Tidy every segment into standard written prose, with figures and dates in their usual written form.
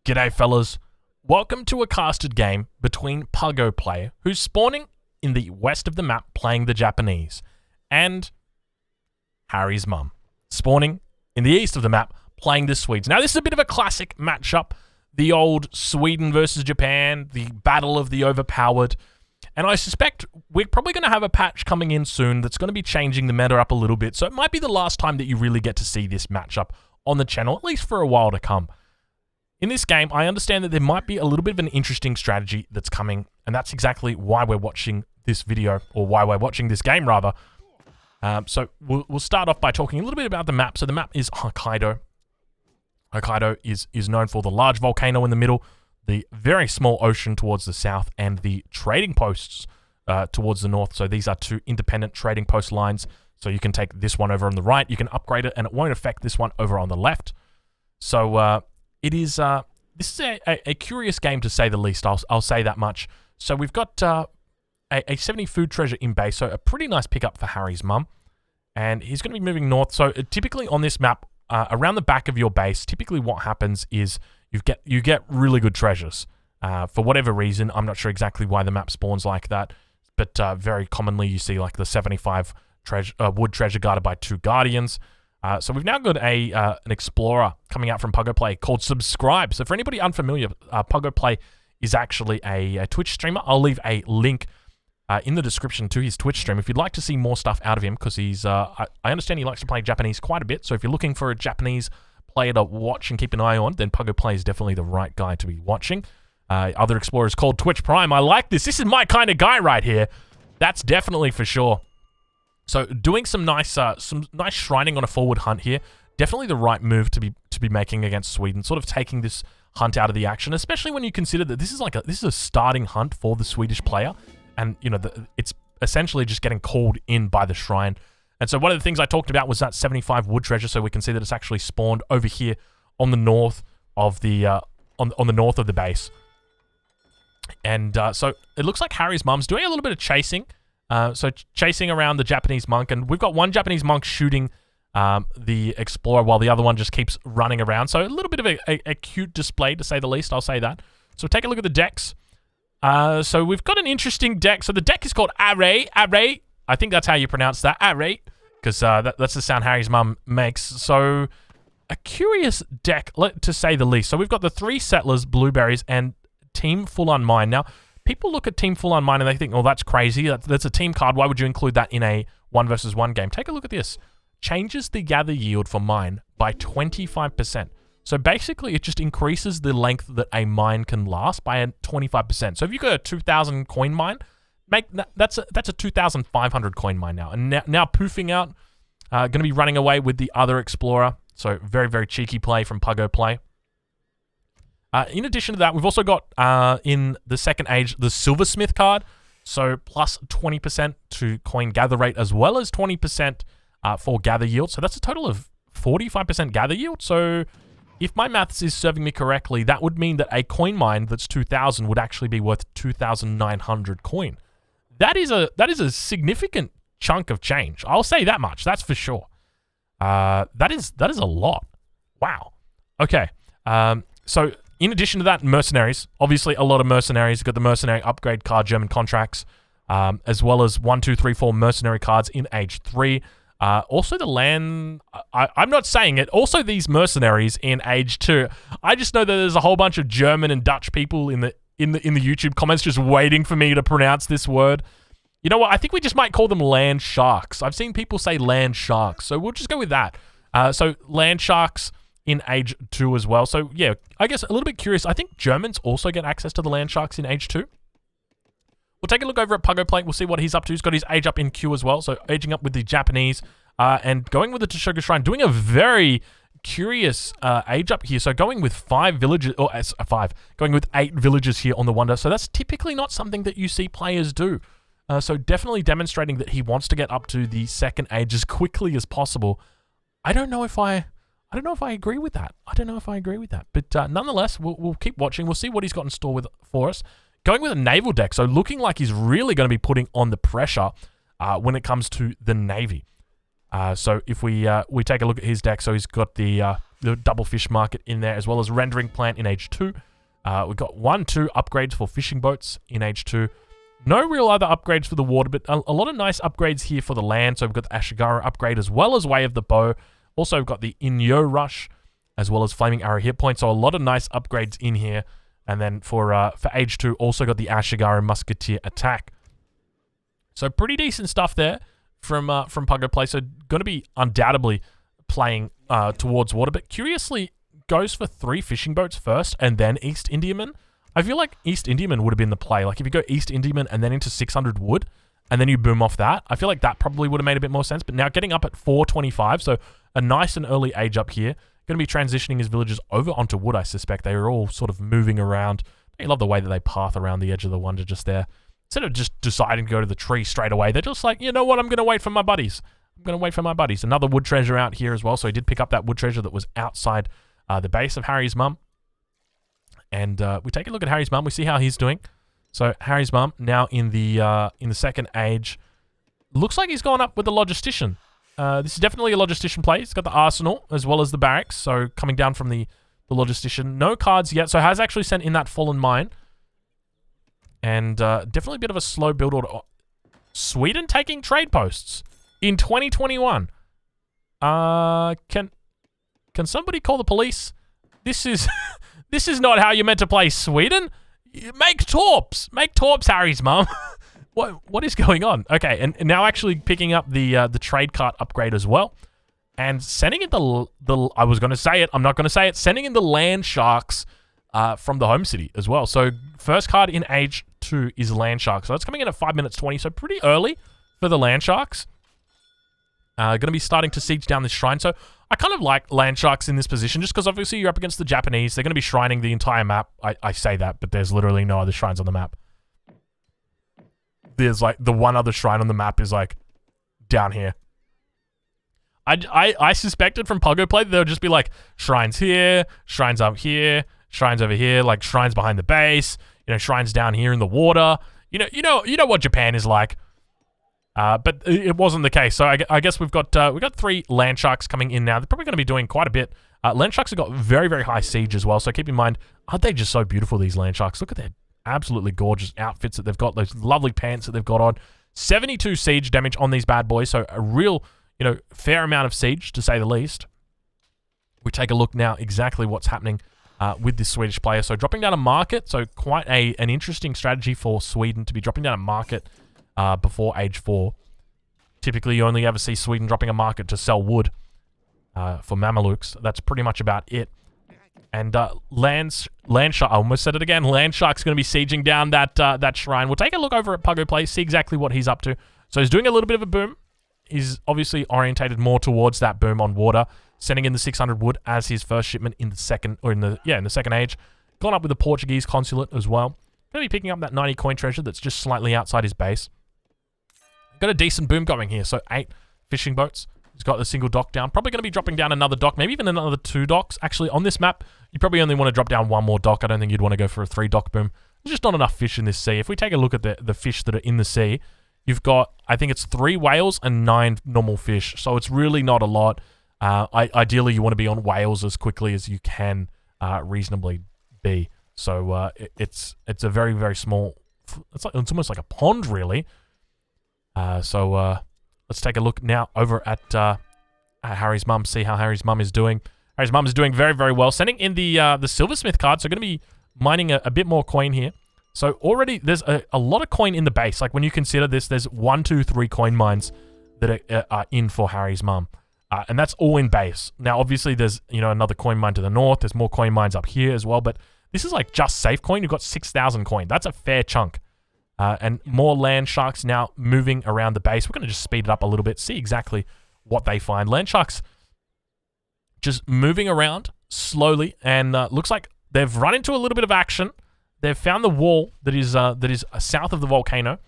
G'day fellas, welcome to a casted game between Puggo player, who's spawning in the west of the map playing the Japanese, and Harry's mum, spawning in the east of the map playing the Swedes. Now this is a bit of a classic matchup, the old Sweden versus Japan, the battle of the overpowered, and I suspect we're probably going to have a patch coming in soon that's going to be changing the meta up a little bit, so it might be the last time that you really get to see this matchup on the channel, at least for a while to come. In this game, I understand that there might be a little bit of an interesting strategy that's coming, and that's exactly why we're watching this video, or why we're watching this game, rather. So we'll start off by talking a little bit about the map. So the map is Hokkaido. Hokkaido is known for the large volcano in the middle, the very small ocean towards the south, and the trading posts towards the north. So these are two independent trading post lines. So you can take this one over on the right, you can upgrade it, and it won't affect this one over on the left. So it is, this is a curious game to say the least, I'll say that much. So we've got a 70 food treasure in base, so a pretty nice pickup for Harry's mum. And he's going to be moving north. So typically on this map, around the back of your base, typically what happens is you get really good treasures. For whatever reason, I'm not sure exactly why the map spawns like that, but very commonly you see like the 75 wood treasure guarded by 2 guardians. So we've now got an explorer coming out from Puggo Play called Subscribe. So for anybody unfamiliar, Puggo Play is actually a Twitch streamer. I'll leave a link in the description to his Twitch stream if you'd like to see more stuff out of him, because he's I understand he likes to play Japanese quite a bit. So if you're looking for a Japanese player to watch and keep an eye on, then Puggo Play is definitely the right guy to be watching. Other explorers called Twitch Prime. I like this. This is my kind of guy right here. That's definitely for sure. So doing some nice shrining on a forward hunt here, definitely the right move to be making against Sweden. Sort of taking this hunt out of the action, especially when you consider that this is a starting hunt for the Swedish player, and you know it's essentially just getting called in by the shrine. And so one of the things I talked about was that 75 wood treasure, so we can see that it's actually spawned over here on the north of the on the north of the base. And so it looks like Harry's mum's doing a little bit of chasing. So chasing around the Japanese monk, and we've got one Japanese monk shooting the explorer while the other one just keeps running around. So a little bit of a cute display, to say the least, I'll say that. So take a look at the decks. So we've got an interesting deck. So the deck is called Array. I think that's how you pronounce that, Array, because that's the sound Harry's mum makes. So a curious deck, to say the least. So we've got the 3 settlers, blueberries, and team full on mine. Now, people look at Team Full On Mine and they think, oh, that's crazy. That's a team card. Why would you include that in a 1 versus 1 game? Take a look at this. Changes the gather yield for mine by 25%. So basically, it just increases the length that a mine can last by 25%. So if you've got a 2,000 coin mine, that's a 2,500 coin mine now. And now poofing out, going to be running away with the other explorer. So very, very cheeky play from Puggo Play. In addition to that, we've also got, in the second age, the Silversmith card. So plus 20% to coin gather rate, as well as 20% for gather yield. So that's a total of 45% gather yield. So if my maths is serving me correctly, that would mean that a coin mine that's 2,000 would actually be worth 2,900 coin. That is a significant chunk of change. I'll say that much. That's for sure. That is a lot. Wow. Okay. So in addition to that, mercenaries. Obviously, a lot of mercenaries. You've got the mercenary upgrade card, German contracts, as well as 1, 2, 3, 4 mercenary cards in Age 3. Also the land... I'm not saying it. Also these mercenaries in Age 2. I just know that there's a whole bunch of German and Dutch people in the YouTube comments just waiting for me to pronounce this word. You know what? I think we just might call them land sharks. I've seen people say land sharks, so we'll just go with that. So land sharks in Age 2 as well. So yeah, I guess a little bit curious. I think Germans also get access to the land sharks in Age 2. We'll take a look over at Puggo Play. We'll see what he's up to. He's got his age up in queue as well. So aging up with the Japanese and going with the Toshogu Shrine, doing a very curious age up here. So going with 5 villages, or 5, going with 8 villages here on the Wonder. So that's typically not something that you see players do. So definitely demonstrating that he wants to get up to the second age as quickly as possible. I don't know if I agree with that. But nonetheless, we'll keep watching. We'll see what he's got in store for us. Going with a naval deck, so looking like he's really going to be putting on the pressure when it comes to the Navy. So if we take a look at his deck, so he's got the the double fish market in there, as well as rendering plant in age 2. We've got 1-2 upgrades for fishing boats in age 2. No real other upgrades for the water, but a lot of nice upgrades here for the land. So we've got the Ashigara upgrade as well as Way of the Bow. Also, we've got the Inyo Rush as well as Flaming Arrow hit points. So a lot of nice upgrades in here. And then for age 2, also got the Ashigara Musketeer attack. So pretty decent stuff there from Puggo Play. So going to be undoubtedly playing towards water. But curiously, goes for 3 fishing boats first and then East Indiaman. I feel like East Indiaman would have been the play. Like if you go East Indiaman and then into 600 wood and then you boom off that, I feel like that probably would have made a bit more sense. But now getting up at 425, so a nice and early age up here. Going to be transitioning his villagers over onto wood, I suspect. They are all sort of moving around. I love the way that they path around the edge of the wonder just there. Instead of just deciding to go to the tree straight away, they're just like, you know what, I'm going to wait for my buddies. Another wood treasure out here as well. So he did pick up that wood treasure that was outside the base of Harry's mum. And we take a look at Harry's mum. We see how he's doing. So Harry's mum now in the second age. Looks like he's gone up with the logistician. This is definitely a logistician play. He's got the arsenal as well as the barracks. So coming down from the logistician. No cards yet. So has actually sent in that fallen mine. And definitely a bit of a slow build order. Sweden taking trade posts in 2021. Can somebody call the police? This is this is not how you're meant to play Sweden. Make torps, Harry's mum. What is going on? Okay, and now actually picking up the trade cart upgrade as well, and sending in the I was going to say it, I'm not going to say it. Sending in the land sharks from the home city as well. So first card in age 2 is land sharks. So it's coming in at 5 minutes 20. So pretty early for the land sharks. Going to be starting to siege down this shrine. So I kind of like land sharks in this position just because obviously you're up against the Japanese. They're going to be shrining the entire map. I say that, but there's literally no other shrines on the map. There's like the one other shrine on the map is like down here. I suspected from Puggo Play that there would just be like shrines here, shrines up here, shrines over here, like shrines behind the base, shrines down here in the water. You know what Japan is like. But it wasn't the case. So I guess we've got 3 land sharks coming in now. They're probably going to be doing quite a bit. Land sharks have got very, very high siege as well. So keep in mind, aren't they just so beautiful, these land sharks? Look at their absolutely gorgeous outfits that they've got. Those lovely pants that they've got on. 72 siege damage on these bad boys. So a real, fair amount of siege, to say the least. We take a look now exactly what's happening with this Swedish player. So dropping down a market. So quite an interesting strategy for Sweden to be dropping down a market before age 4. Typically, you only ever see Sweden dropping a market to sell wood for Mamelukes. That's pretty much about it. And Landshark, I almost said it again. Landshark's going to be sieging down that shrine. We'll take a look over at Puggo Play, see exactly what he's up to. So he's doing a little bit of a boom. He's obviously orientated more towards that boom on water, sending in the 600 wood as his first shipment in the second, or in the second age. Gone up with the Portuguese consulate as well. Going to be picking up that 90 coin treasure that's just slightly outside his base. Got a decent boom going here. So 8 fishing boats. He's got the single dock down. Probably going to be dropping down another dock, maybe even another 2 docks. Actually, on this map, you probably only want to drop down 1 more dock. I don't think you'd want to go for a 3 dock boom. There's just not enough fish in this sea. If we take a look at the fish that are in the sea, you've got, I think it's 3 whales and 9 normal fish. So it's really not a lot. Ideally, you want to be on whales as quickly as you can reasonably be. So it's a very, very small, it's almost like a pond, really. Let's take a look now over at Harry's mum, see how Harry's mum is doing. Harry's mum is doing very, very well. Sending in the silversmith card, so going to be mining a bit more coin here. So already there's a lot of coin in the base. Like when you consider this, there's 1, 2, 3 coin mines that are in for Harry's mum. And that's all in base. Now, obviously, there's another coin mine to the north. There's more coin mines up here as well. But this is like just safe coin. You've got 6,000 coin. That's a fair chunk. And more land sharks now moving around the base. We're going to just speed it up a little bit, see exactly what they find. Land sharks just moving around slowly, and looks like they've run into a little bit of action. They've found the wall that is south of the volcano,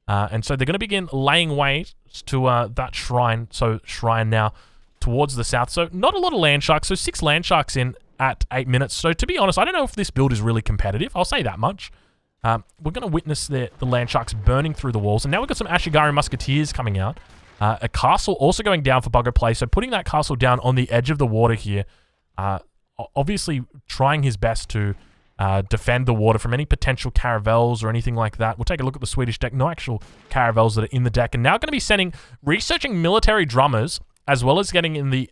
and so they're going to begin laying waste to that shrine. So shrine now towards the south. So not a lot of land sharks. So 6 land sharks in at 8 minutes. So to be honest, I don't know if this build is really competitive. I'll say that much. We're going to witness the land sharks burning through the walls. And now we've got some Ashigari musketeers coming out. A castle also going down for Puggo Play. So putting that castle down on the edge of the water here. obviously trying his best to defend the water from any potential caravels or anything like that. We'll take a look at the Swedish deck. No actual caravels that are in the deck. And now going to be researching military drummers, as well as getting in the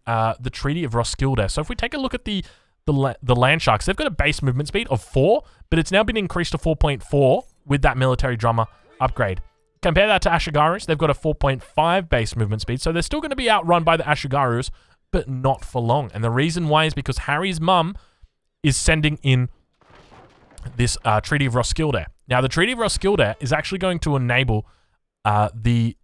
Treaty of Roskilde. So if we take a look at the Landsharks, they've got a base movement speed of 4, but it's now been increased to 4.4 with that military drummer upgrade. Compare that to Ashigarus, they've got a 4.5 base movement speed, so they're still going to be outrun by the Ashigarus, but not for long. And the reason why is because Harry's mum is sending in this Treaty of Roskilde. Now, the Treaty of Roskilde is actually going to enable the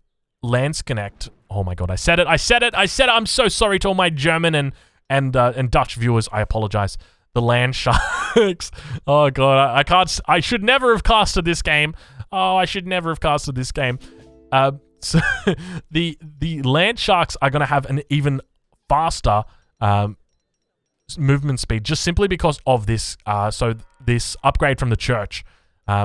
Landsknechts. Oh my god, I said it. I'm so sorry to all my German and Dutch viewers. I apologize. The Landsharks. Oh god, I should never have casted this game. Oh, I should never have casted this game. So the Landsharks are going to have an even faster movement speed, just simply because of this. So this upgrade from the church.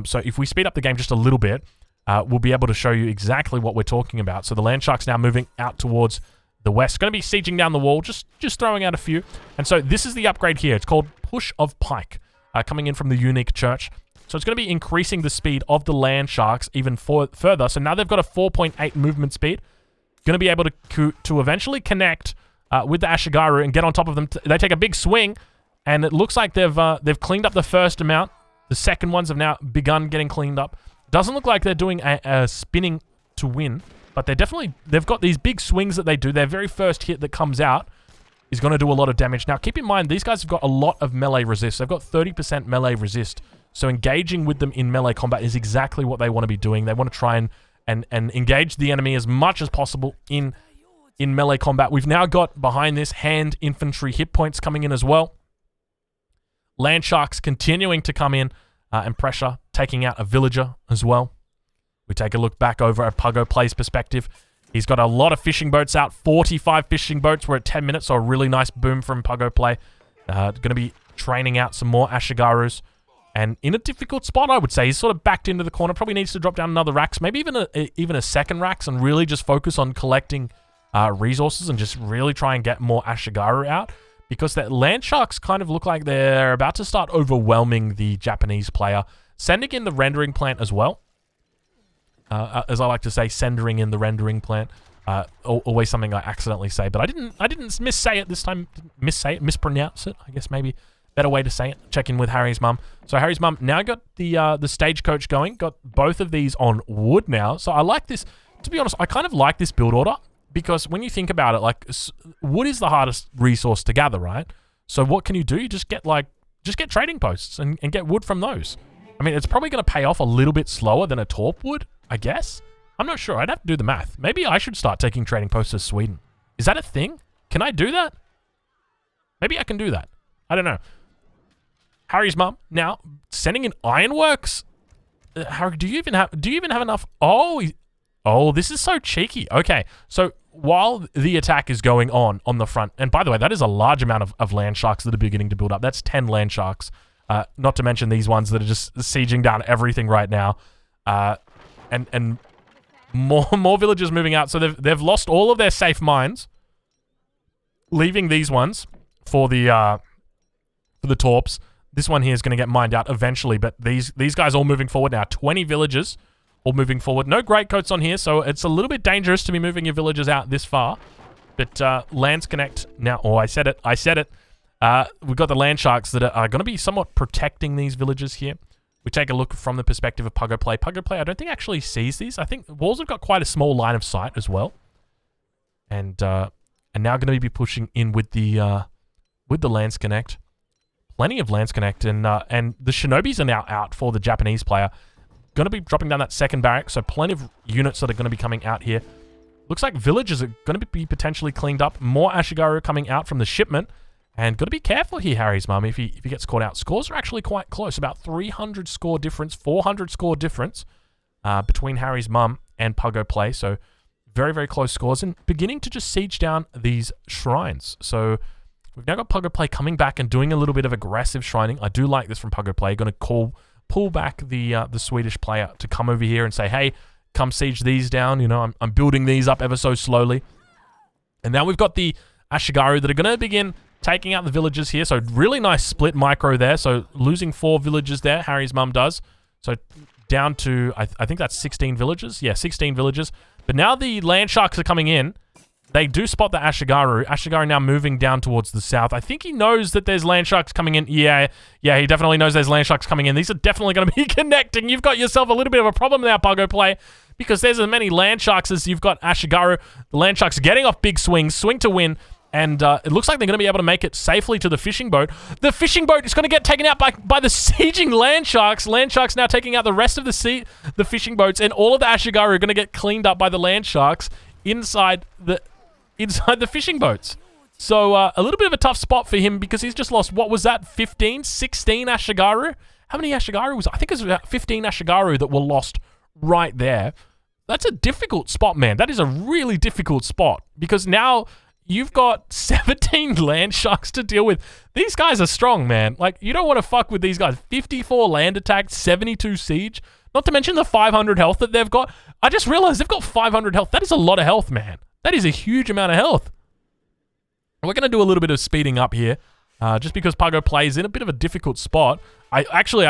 So if we speed up the game just a little bit, we'll be able to show you exactly what we're talking about. So the Landsharks now moving out towards the west, going to be sieging down the wall, just throwing out a few. And so this is the upgrade here. It's called Push of Pike, coming in from the unique church. So it's going to be increasing the speed of the Landsharks even further. So now they've got a 4.8 movement speed. Going to be able to eventually connect with the Ashigaru and get on top of them. They take a big swing, and it looks like they've cleaned up the first amount. The second ones have now begun getting cleaned up. Doesn't look like they're doing a spinning to win, but they've got these big swings that they do. Their very first hit that comes out is going to do a lot of damage. Now, keep in mind, these guys have got a lot of melee resist. They've got 30% melee resist. So engaging with them in melee combat is exactly what they want to be doing. They want to try and engage the enemy as much as possible in melee combat. We've now got behind this hand infantry hit points coming in as well. Landsharks continuing to come in and pressure, taking out a villager as well. We take a look back over at Puggo Play's perspective. He's got a lot of fishing boats out, 45 fishing boats. We're at 10 minutes, so a really nice boom from Puggo Play. Going to be training out some more Ashigarus. And in a difficult spot, I would say. He's sort of backed into the corner. Probably needs to drop down another Rax. Maybe even a second Rax, and really just focus on collecting resources and just really try and get more Ashigaru out. Because that Landsharks kind of look like they're about to start overwhelming the Japanese player. Sending in the rendering plant as well. As I like to say, sendering in the rendering plant. Always something I accidentally say. But I didn't missay it this time. Mispronounce it, I guess maybe. Better way to say it. Check in with Harry's mum. So Harry's mum now got the stagecoach going. Got both of these on wood now. So I like this. To be honest, I kind of like this build order. Because when you think about it, like, wood is the hardest resource to gather, right? So what can you do? You just get trading posts and get wood from those. I mean, it's probably going to pay off a little bit slower than a torp would, I guess. I'm not sure. I'd have to do the math. Maybe I should start taking trading posts to Sweden. Is that a thing? Can I do that? Maybe I can do that. I don't know. Harry's mum now sending in ironworks. Harry, do you even have enough? Oh, this is so cheeky. Okay, so while the attack is going on the front, and by the way, that is a large amount of Landsharks that are beginning to build up. That's 10 Landsharks. Not to mention these ones that are just sieging down everything right now. And more villagers moving out. So they've lost all of their safe mines, leaving these ones for the torps. This one here is going to get mined out eventually, but these guys all moving forward now. 20 villagers all moving forward. No greatcoats on here, so it's a little bit dangerous to be moving your villagers out this far. But Landsknechts now. Oh, I said it. We've got the Landsharks that are going to be somewhat protecting these villagers here. We take a look from the perspective of Puggo Play. Puggo Play, I don't think actually sees these. I think walls have got quite a small line of sight as well. And now going to be pushing in with the Landsknecht. Plenty of Landsknecht, and the Shinobis are now out for the Japanese player. Going to be dropping down that second barrack, so plenty of units that are going to be coming out here. Looks like villages are going to be potentially cleaned up. More Ashigaru coming out from the shipment. And got to be careful here, Harry's mum, if he gets caught out. Scores are actually quite close. About 300 score difference, 400 score difference between Harry's mum and Puggo Play. So very, very close scores. And beginning to just siege down these shrines. So we've now got Puggo Play coming back and doing a little bit of aggressive shrining. I do like this from Puggo Play. Going to pull back the Swedish player to come over here and say, hey, come siege these down. You know, I'm building these up ever so slowly. And now we've got the Ashigaru that are going to begin taking out the villagers here. So really nice split micro there. So losing 4 villagers there, Harry's mum does. So down to, I think that's 16 villagers. Yeah, 16 villagers. But now the land sharks are coming in. They do spot the Ashigaru. Ashigaru now moving down towards the south. I think he knows that there's land sharks coming in. Yeah, he definitely knows there's land sharks coming in. These are definitely going to be connecting. You've got yourself a little bit of a problem now, Puggo Play, because there's as many land sharks as you've got Ashigaru. The land sharks getting off big swings, swing to win, and it looks like they're going to be able to make it safely to the fishing boat. The fishing boat is going to get taken out by the sieging land sharks. Land sharks now taking out the rest of the fishing boats, and all of the Ashigaru are going to get cleaned up by the land sharks inside the fishing boats. So a little bit of a tough spot for him because he's just lost, what was that, 15, 16 Ashigaru? How many Ashigaru was it? I think it was about 15 Ashigaru that were lost right there. That's a difficult spot, man. That is a really difficult spot because now you've got 17 land sharks to deal with. These guys are strong, man. Like, you don't want to fuck with these guys. 54 land attack, 72 siege. Not to mention the 500 health that they've got. I just realized they've got 500 health. That is a lot of health, man. That is a huge amount of health. We're going to do a little bit of speeding up here, just because Puggo plays in a bit of a difficult spot. I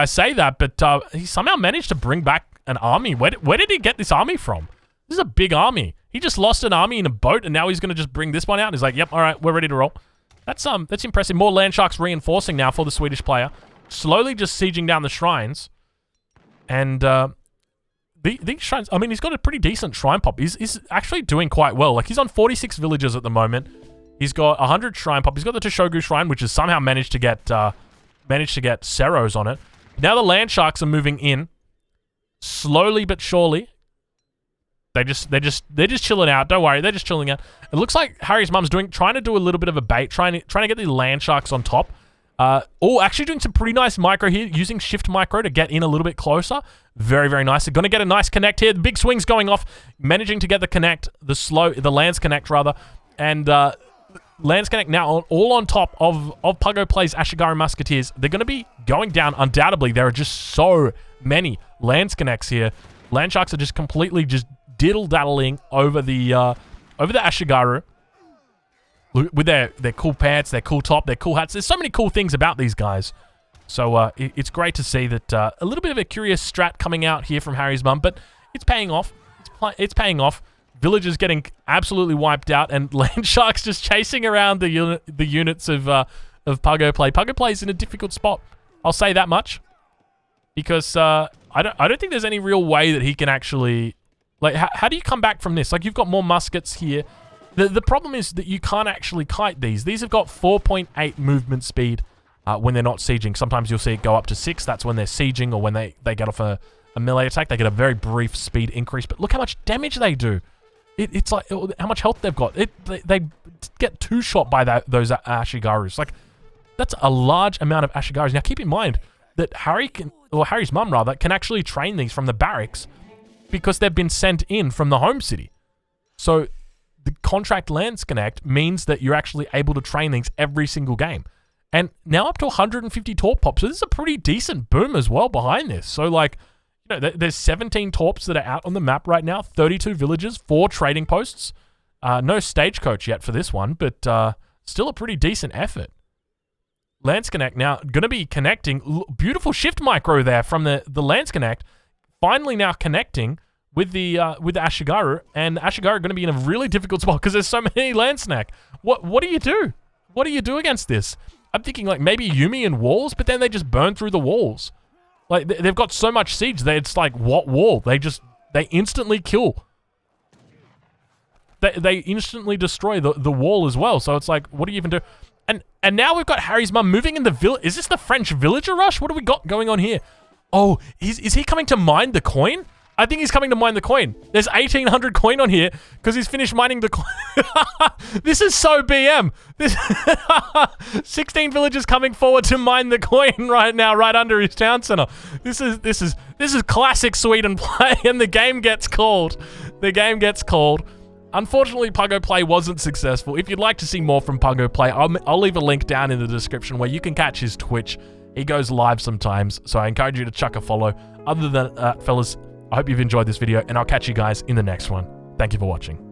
say that, but he somehow managed to bring back an army. Where did he get this army from? This is a big army. He just lost an army in a boat, and now he's going to just bring this one out. And he's like, yep, all right, we're ready to roll. That's impressive. More land sharks reinforcing now for the Swedish player. Slowly just sieging down the shrines. And these shrines, I mean, he's got a pretty decent shrine pop. He's actually doing quite well. Like, he's on 46 villagers at the moment. He's got 100 shrine pop. He's got the Toshogu shrine, which has somehow managed to get Seros on it. Now the land sharks are moving in, slowly but surely. They're just chilling out. Don't worry, they're just chilling out. It looks like Harry's mum's trying to do a little bit of a bait, trying to get the land sharks on top. Actually doing some pretty nice micro here, using shift micro to get in a little bit closer. Very, very nice. They're going to get a nice connect here. The big swings going off, managing to get the connect, the Landsknechts rather, and Landsknechts now all on top of Puggo Play's Ashigaru Musketeers. They're going to be going down undoubtedly. There are just so many Landsknechts here. Land sharks are just completely just diddle-daddling over the Ashigaru. With their cool pants, their cool top, their cool hats. There's so many cool things about these guys. So it's great to see that a little bit of a curious strat coming out here from Harry's mum, but it's paying off. It's paying off. Villagers getting absolutely wiped out, and land sharks just chasing around the units of Puggo Play. Puggo Play is in a difficult spot. I'll say that much, because I don't think there's any real way that he can actually, like, how do you come back from this? Like, you've got more muskets here. The problem is that you can't actually kite these. These have got 4.8 movement speed when they're not sieging. Sometimes you'll see it go up to 6. That's when they're sieging, or when they get off a melee attack. They get a very brief speed increase. But look how much damage they do. It's like how much health they've got. They get 2-shot by those Ashigarus. Like, that's a large amount of Ashigarus. Now, keep in mind that Harry's mum rather, can actually train these from the barracks because they've been sent in from the home city. So the contract Landsknecht means that you're actually able to train these every single game. And now up to 150 torp pops. So this is a pretty decent boom as well behind this. So, like, you know, there's 17 torps that are out on the map right now, 32 villages, 4 trading posts. No stagecoach yet for this one, but still a pretty decent effort. Landsknecht now going to be connecting. Beautiful shift micro there from the Landsknecht. Finally now connecting with the Ashigaru, and Ashigaru are going to be in a really difficult spot because there's so many Landsknechts. What do you do? What do you do against this? I'm thinking like maybe Yumi and walls, but then they just burn through the walls. Like, they've got so much siege that it's like, what wall? They instantly kill. They instantly destroy the wall as well. So it's like, what do you even do? And now we've got Harry's mum moving in the village. Is this the French villager rush? What do we got going on here? Oh, is he coming to mine the coin? I think he's coming to mine the coin. There's 1,800 coin on here because he's finished mining the coin. This is so BM. 16 villagers coming forward to mine the coin right now, right under his town center. This is classic Sweden play, and the game gets called. The game gets called. Unfortunately, Puggo Play wasn't successful. If you'd like to see more from Puggo Play, I'll leave a link down in the description where you can catch his Twitch. He goes live sometimes, so I encourage you to chuck a follow. Other than that, fellas, I hope you've enjoyed this video, and I'll catch you guys in the next one. Thank you for watching.